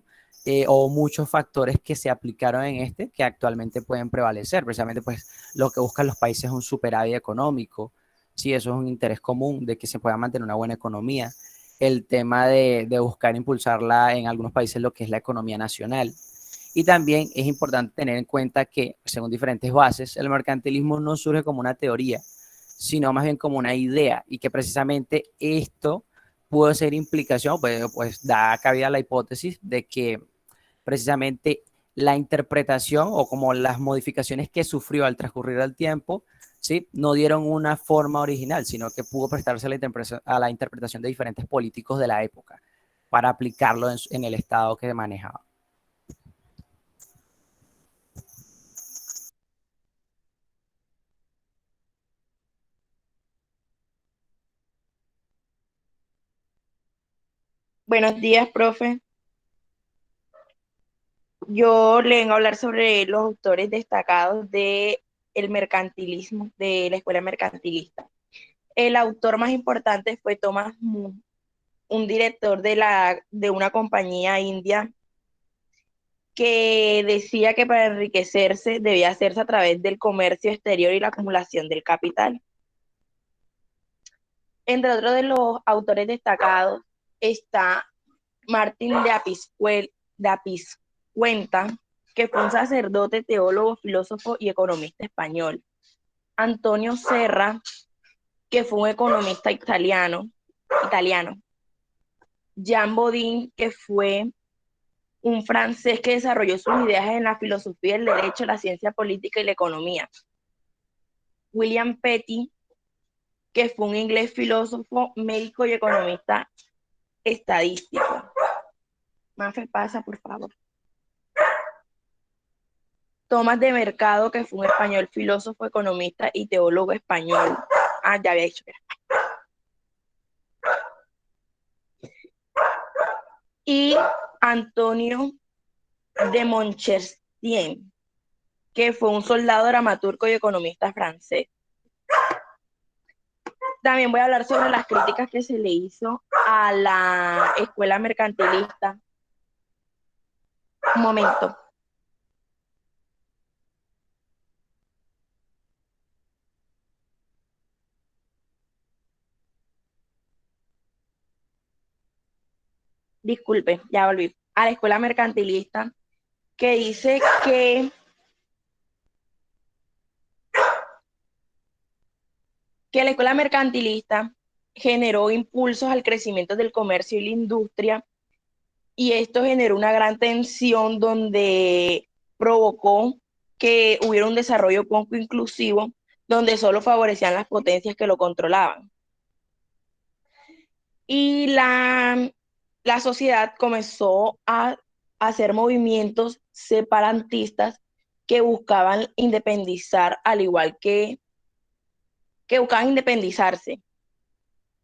o muchos factores que se aplicaron en este que actualmente pueden prevalecer. Precisamente, pues lo que buscan los países es un superávit económico. Sí, eso es un interés común de que se pueda mantener una buena economía. El tema de buscar impulsarla en algunos países, lo que es la economía nacional. Y también es importante tener en cuenta que, según diferentes bases, el mercantilismo no surge como una teoría, sino más bien como una idea y que precisamente esto puede ser implicación, pues da cabida a la hipótesis de que precisamente la interpretación o como las modificaciones que sufrió al transcurrir el tiempo, ¿sí? No dieron una forma original, sino que pudo prestarse a la interpretación de diferentes políticos de la época para aplicarlo en el estado que manejaba. Buenos días, profe. Yo le vengo a hablar sobre los autores destacados de el mercantilismo, de la escuela mercantilista. El autor más importante fue Thomas More, un director de una compañía india que decía que para enriquecerse debía hacerse a través del comercio exterior y la acumulación del capital. Entre otros de los autores destacados está Martín de Apiscuenta, que fue un sacerdote, teólogo, filósofo y economista español. Antonio Serra, que fue un economista italiano. Jean Bodin, que fue un francés que desarrolló sus ideas en la filosofía, el derecho, la ciencia política y la economía. William Petty, que fue un inglés filósofo, médico y economista estadístico. Mafe, pasa, por favor. Tomás de Mercado, que fue un español filósofo, economista y teólogo español. Ah, ya había dicho que era. Y Antonio de Montesquieu, que fue un soldado, dramaturgo y economista francés. También voy a hablar sobre las críticas que se le hizo a la escuela mercantilista. Un momento. Disculpe, ya volví. A la escuela mercantilista, que dice que la escuela mercantilista generó impulsos al crecimiento del comercio y la industria, y esto generó una gran tensión donde provocó que hubiera un desarrollo poco inclusivo, donde solo favorecían las potencias que lo controlaban. Y la sociedad comenzó a hacer movimientos separatistas que buscaban independizar, al igual que buscaban independizarse,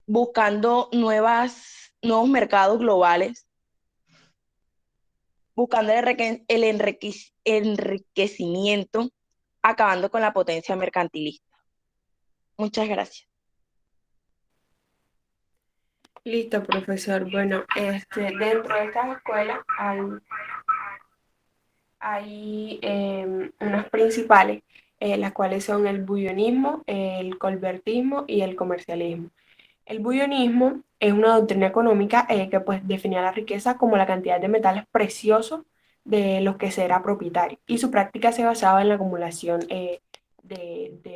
buscando nuevos mercados globales, buscando el enriquecimiento, acabando con la potencia mercantilista. Muchas gracias. Listo, profesor. Bueno, dentro de estas escuelas hay unas principales, las cuales son el bullonismo, el colbertismo y el comercialismo. El bullonismo es una doctrina económica que pues definía la riqueza como la cantidad de metales preciosos de los que se era propietario, y su práctica se basaba en la acumulación de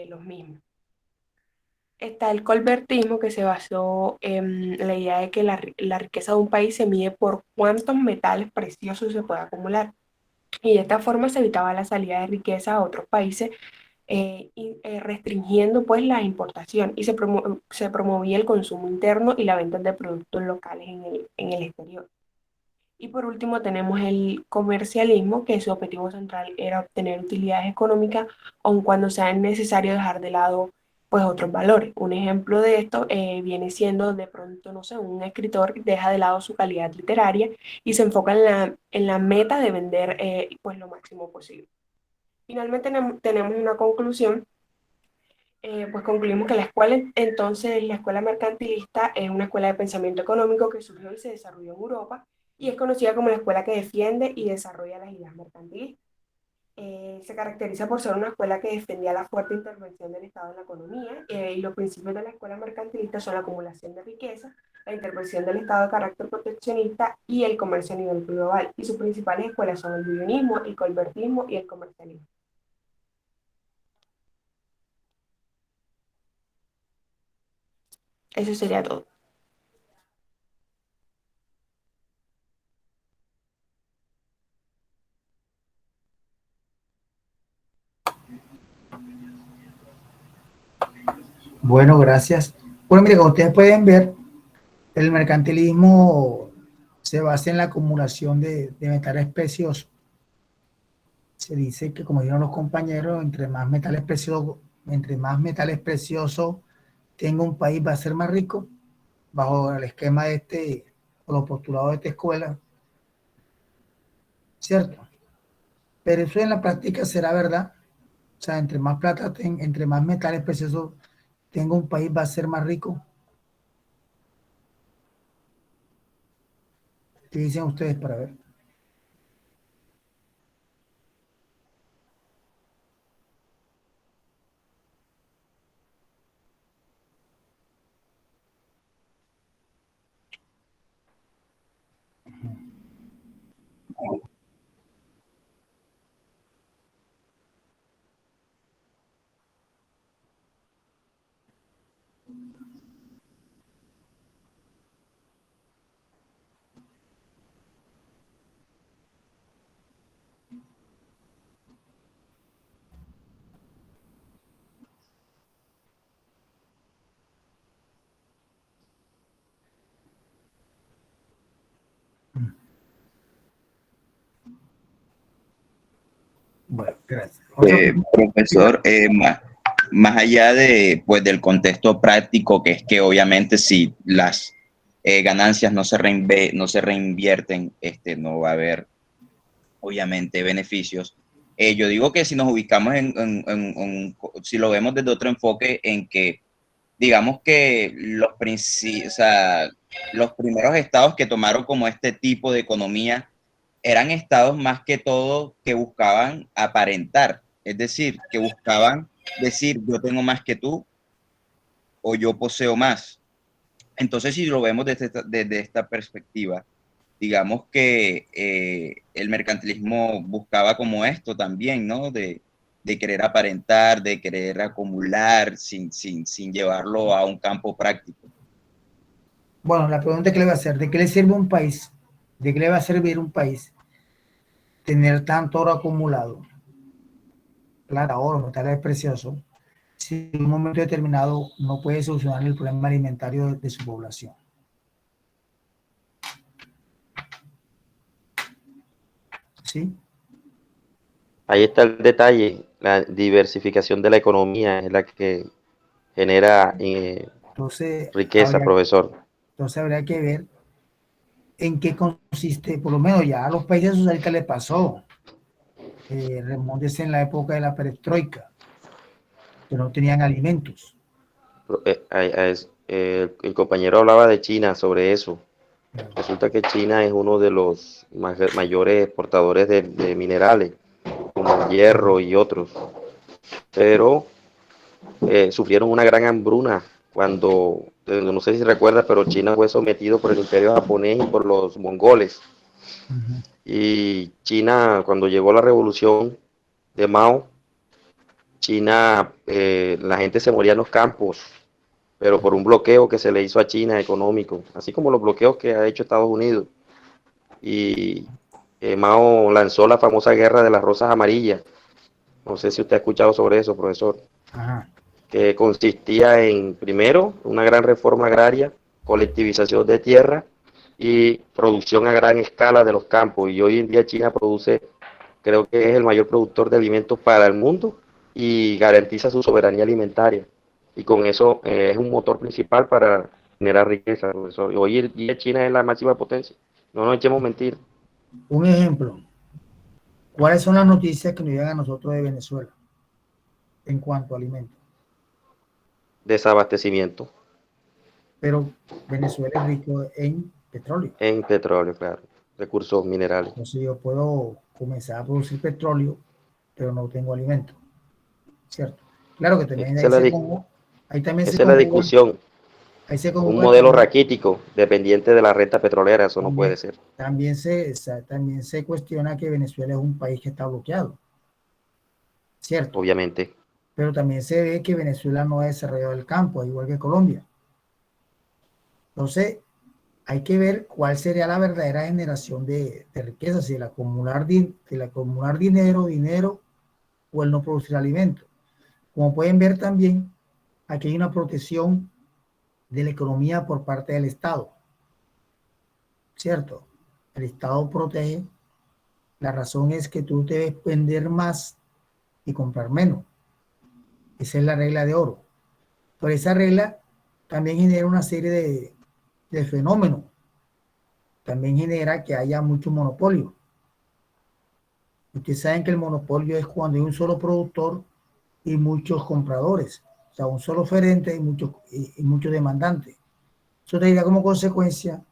los mismos. Está el colbertismo, que se basó en la idea de que la riqueza de un país se mide por cuántos metales preciosos se puede acumular, y de esta forma se evitaba la salida de riqueza a otros países, restringiendo pues la importación, y se promovía el consumo interno y la venta de productos locales en el exterior. Y por último tenemos el comercialismo, que su objetivo central era obtener utilidades económicas, aun cuando sea necesario dejar de lado pues otros valores. Un ejemplo de esto viene siendo de pronto, no sé, un escritor deja de lado su calidad literaria y se enfoca en la meta de vender pues lo máximo posible. Finalmente tenemos una conclusión. Pues concluimos que la escuela mercantilista es una escuela de pensamiento económico que surgió y se desarrolló en Europa, y es conocida como la escuela que defiende y desarrolla las ideas mercantilistas. Se caracteriza por ser una escuela que defendía la fuerte intervención del Estado en la economía, y los principios de la escuela mercantilista son la acumulación de riqueza, la intervención del Estado de carácter proteccionista y el comercio a nivel global. Y sus principales escuelas son el bullonismo, el colbertismo y el comercialismo. Eso sería todo. Bueno, gracias. Bueno, mire, como ustedes pueden ver, el mercantilismo se basa en la acumulación de metales preciosos. Se dice que, como dijeron los compañeros, entre más metales preciosos tenga un país, va a ser más rico, bajo el esquema de este o los postulados de esta escuela, ¿cierto? Pero eso en la práctica será verdad. O sea, entre más plata, entre más metales preciosos tenga un país, va a ser más rico. ¿Qué dicen ustedes para ver? Bueno, gracias. Profesor, más allá de, pues, del contexto práctico, que es que obviamente si las ganancias no se reinvierten, no va a haber obviamente beneficios. Yo digo que si nos ubicamos si lo vemos desde otro enfoque, en que digamos que o sea, los primeros estados que tomaron como este tipo de economía eran estados más que todo que buscaban aparentar, es decir, que buscaban decir yo tengo más que tú o yo poseo más. Entonces, si lo vemos desde esta perspectiva, digamos que el mercantilismo buscaba como esto también, ¿no? De querer aparentar, de querer acumular sin llevarlo a un campo práctico. Bueno, la pregunta que le va a hacer, ¿de qué le sirve un país? ¿De qué le va a servir un país tener tanto oro acumulado? Plata, oro, metales preciosos, si en un momento determinado no puede solucionar el problema alimentario de su población. ¿Sí? Ahí está el detalle, la diversificación de la economía es la que genera Entonces, riqueza, profesor. Entonces habría que ver en qué consiste, por lo menos ya a los países socialistas les pasó. Remóntese en la época de la perestroika, que no tenían alimentos. El compañero hablaba de China sobre eso. Resulta que China es uno de los mayores exportadores de minerales, como el hierro y otros, pero sufrieron una gran hambruna cuando, no sé si recuerda, pero China fue sometido por el imperio japonés y por los mongoles. Y China, cuando llegó la revolución de Mao, China, la gente se moría en los campos, pero por un bloqueo que se le hizo a China económico, así como los bloqueos que ha hecho Estados Unidos. Y Mao lanzó la famosa guerra de las rosas amarillas. No sé si usted ha escuchado sobre eso, profesor. Ajá. Que consistía en, primero, una gran reforma agraria, colectivización de tierra y producción a gran escala de los campos. Y hoy en día China produce, creo que es el mayor productor de alimentos para el mundo y garantiza su soberanía alimentaria. Y con eso es un motor principal para generar riqueza, profesor. Hoy en día China es la máxima potencia. No nos echemos mentir. Un ejemplo. ¿Cuáles son las noticias que nos llegan a nosotros de Venezuela en cuanto a alimentos? Desabastecimiento. Pero Venezuela es rico en petróleo. En petróleo, claro. Recursos minerales. Entonces yo puedo comenzar a producir petróleo, pero no tengo alimento. ¿Cierto? Claro que también Esa es la discusión. Un modelo raquítico dependiente de la renta petrolera, eso también, no puede ser. También se cuestiona que Venezuela es un país que está bloqueado, ¿cierto? Obviamente. Pero también se ve que Venezuela no ha desarrollado el campo, igual que Colombia. Entonces, hay que ver cuál sería la verdadera generación de riqueza, si el acumular dinero o el no producir alimentos. Como pueden ver también, aquí hay una protección de la economía por parte del Estado, ¿cierto? El Estado protege, la razón es que tú debes vender más y comprar menos. Esa es la regla de oro. Pero esa regla también genera una serie de fenómenos. también genera que haya mucho monopolio. Ustedes saben que el monopolio es cuando hay un solo productor y muchos compradores, o sea, un solo oferente y muchos demandantes. Eso tendría como consecuencia,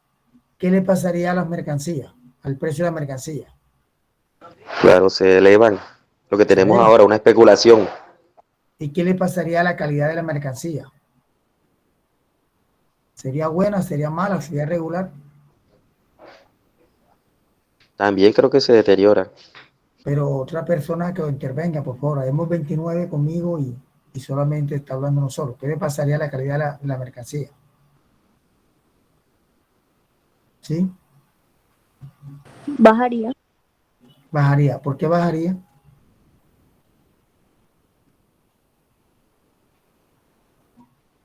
¿qué le pasaría a las mercancías, al precio de la mercancía? Claro, se elevan. Lo que Se tenemos eleva. ahora, una especulación. ¿Y qué le pasaría a la calidad de la mercancía? ¿Sería buena, sería mala, sería regular? También creo que se deteriora. Pero otra persona que intervenga, por favor. Hemos 29 conmigo y solamente está hablando nosotros. ¿Qué le pasaría a la calidad de la mercancía? ¿Sí? Bajaría. Bajaría. ¿Por qué bajaría?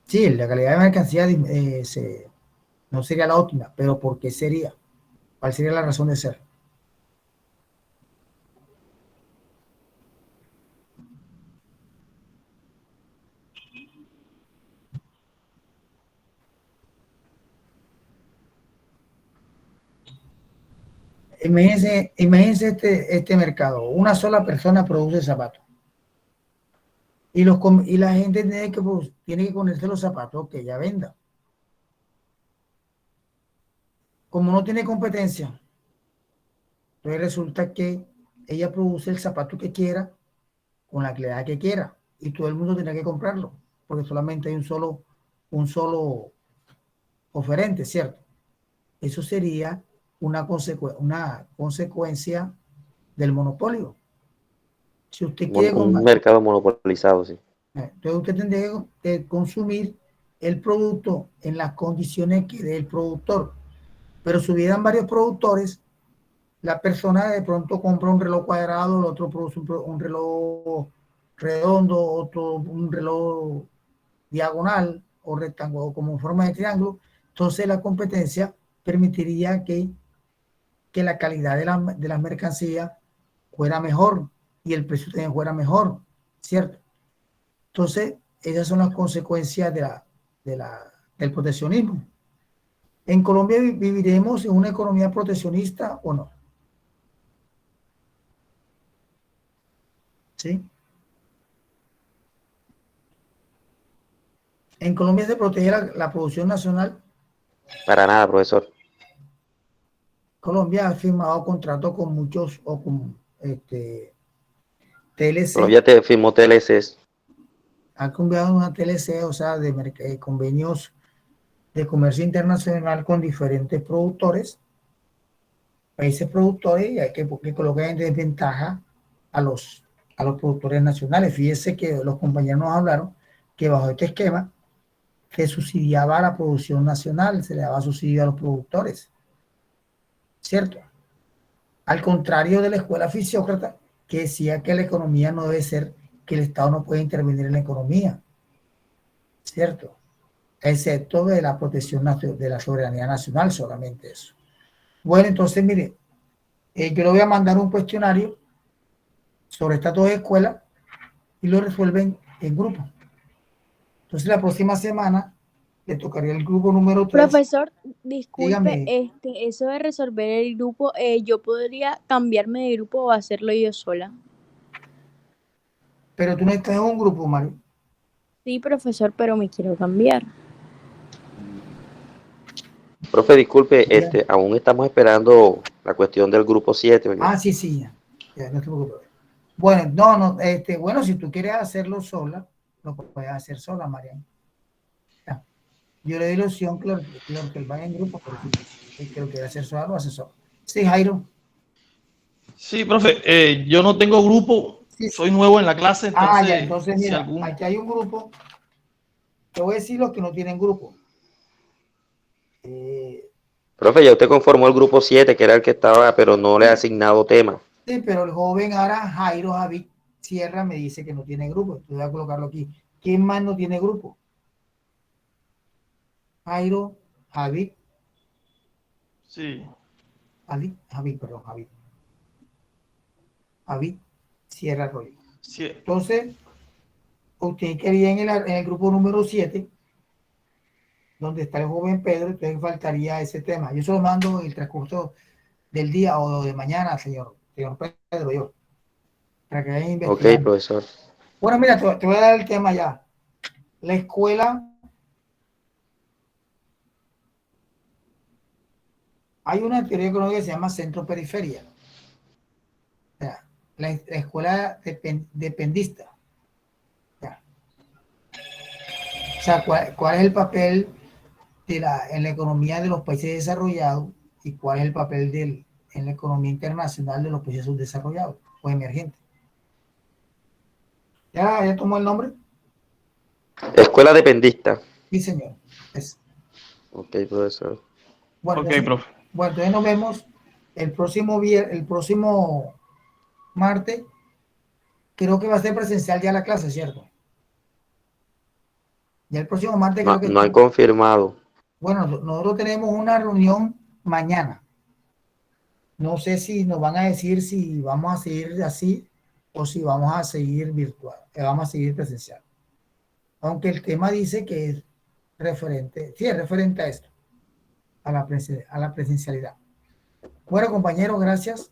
Sí, la calidad de la mercancía no sería la óptima, pero ¿por qué sería? ¿Cuál sería la razón de ser? Imagínense este mercado. Una sola persona produce zapatos. Y la gente tiene que ponerse los zapatos que ella venda. Como no tiene competencia, entonces resulta que ella produce el zapato que quiera, con la calidad que quiera, y todo el mundo tiene que comprarlo, porque solamente hay un solo oferente, ¿cierto? Eso sería una consecuencia del monopolio. Si usted quiere Un comprar, mercado monopolizado, sí. entonces usted tendría que consumir el producto en las condiciones que dé el productor. Pero si hubieran varios productores, la persona de pronto compra un reloj cuadrado, el otro produce un reloj redondo, otro un reloj diagonal o rectángulo, como en forma de triángulo. Entonces la competencia permitiría que la calidad de las mercancías fuera mejor y el precio también fuera mejor, ¿cierto? Entonces, esas son las consecuencias del proteccionismo. ¿En Colombia viviremos en una economía proteccionista o no? ¿Sí? En Colombia se protege la producción nacional. Para nada, profesor. Colombia ha firmado contratos con muchos, o con TLC, Colombia te firmó TLCs. ha cambiado una TLC, o sea, convenios de comercio internacional con diferentes productores, países productores, y hay que colocar en desventaja a los productores nacionales. Fíjese que los compañeros nos hablaron que bajo este esquema se subsidiaba la producción nacional, se le daba subsidio a los productores, ¿cierto? Al contrario de la escuela fisiócrata, que decía que la economía no debe ser, que el Estado no puede intervenir en la economía, ¿cierto? Excepto de la protección de la soberanía nacional, solamente eso. Bueno, entonces, mire, yo le voy a mandar un cuestionario sobre estas dos escuelas y lo resuelven en grupo. Entonces, la próxima semana le tocaría el grupo número 3. Profesor, disculpe, Dígame, eso de resolver el grupo, ¿yo podría cambiarme de grupo o hacerlo yo sola? pero tú no estás en un grupo, Mario. Sí, profesor, pero me quiero cambiar. Profe, disculpe, Ya. aún estamos esperando la cuestión del grupo 7. Ah, sí, sí, ya, no te preocupes. Bueno, no, bueno, si tú quieres hacerlo sola, lo puedes hacer sola, Mariana. Ya. Yo le doy la opción que él vaya en grupo, pero si que lo quiere hacer sola, lo hace sola. Sí, Jairo. Sí, profe, yo no tengo grupo, Sí, sí. soy nuevo en la clase, Ya, entonces, entonces si mira, algún... aquí hay un grupo, te voy a decir los que no tienen grupo. Profe, ya usted conformó el grupo 7, que era el que estaba, pero no le ha asignado tema. Sí, pero el joven ahora, Jairo Javid Sierra, me dice que no tiene grupo. Entonces voy a colocarlo aquí. ¿Quién más no tiene grupo? Jairo Javid, Sí, Javid Sierra Arroyo. sí, Entonces, usted quería en el grupo número 7, donde está el joven Pedro, entonces faltaría ese tema. Yo se lo mando el transcurso del día o de mañana, señor Pedro, yo, para que vayan Ok, investigando. profesor. Bueno, mira, te voy a dar el tema ya. La escuela, hay una teoría económica que se llama centro-periferia. O sea, la escuela dependista. O sea, ¿cuál es el papel en la economía de los países desarrollados y cuál es el papel en la economía internacional de los países subdesarrollados o emergentes? ¿Ya tomó el nombre? Escuela dependista. Sí, señor. Ok, profesor. Bueno, Ok, entonces, profe. bueno, entonces nos vemos el próximo martes. Creo que va a ser presencial ya la clase, ¿cierto? Ya el próximo martes creo No, que no han estamos. confirmado. Bueno, nosotros tenemos una reunión mañana. No sé si nos van a decir si vamos a seguir así o si vamos a seguir virtual, vamos a seguir presencial. Aunque el tema dice que es referente, sí, es referente a esto, a la presencialidad. Bueno, compañeros, gracias.